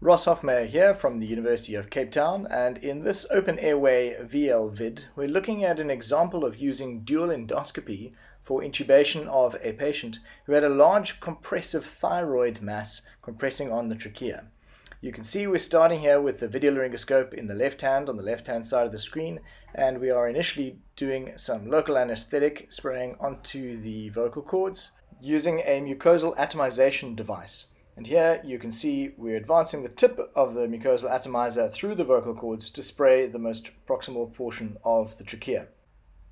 Ross Hofmeyer here from the University of Cape Town, and in this OpenAirway VLVid, we're looking at an example of using dual endoscopy for intubation of a patient who had a large compressive thyroid mass compressing on the trachea. You can see we're starting here with the video laryngoscope in the left hand on the left hand side of the screen, and we are initially doing some local anesthetic spraying onto the vocal cords using a mucosal atomization device. And here you can see we're advancing the tip of the mucosal atomizer through the vocal cords to spray the most proximal portion of the trachea.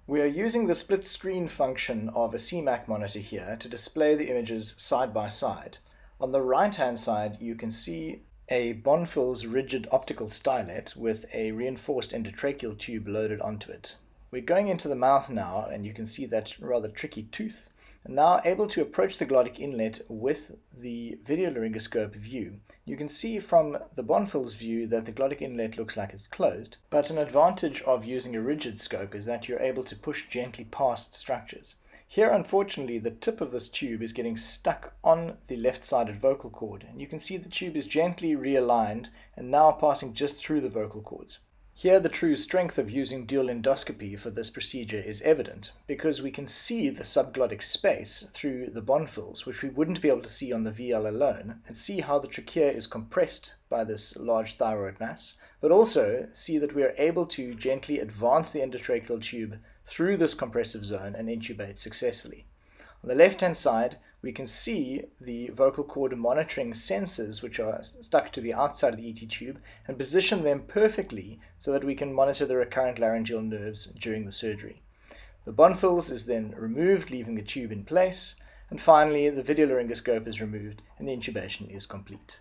We are using the split screen function of a CMAC monitor here to display the images side by side. On the right hand side you can see a Bonfils rigid optical stylet with a reinforced endotracheal tube loaded onto it. We're going into the mouth now, and you can see that rather tricky tooth, and now able to approach the glottic inlet with the video laryngoscope view. You can see from the Bonfils view that the glottic inlet looks like it's closed, but an advantage of using a rigid scope is that you're able to push gently past structures. Here, unfortunately, the tip of this tube is getting stuck on the left-sided vocal cord, and you can see the tube is gently realigned and now passing just through the vocal cords. Here the true strength of using dual endoscopy for this procedure is evident, because we can see the subglottic space through the Bonfils, which we wouldn't be able to see on the VL alone, and see how the trachea is compressed by this large thyroid mass, but also see that we are able to gently advance the endotracheal tube through this compressive zone and intubate successfully. On the left-hand side, we can see the vocal cord monitoring sensors which are stuck to the outside of the ET tube and position them perfectly so that we can monitor the recurrent laryngeal nerves during the surgery. The Bonfils is then removed, leaving the tube in place, and finally the video laryngoscope is removed and the intubation is complete.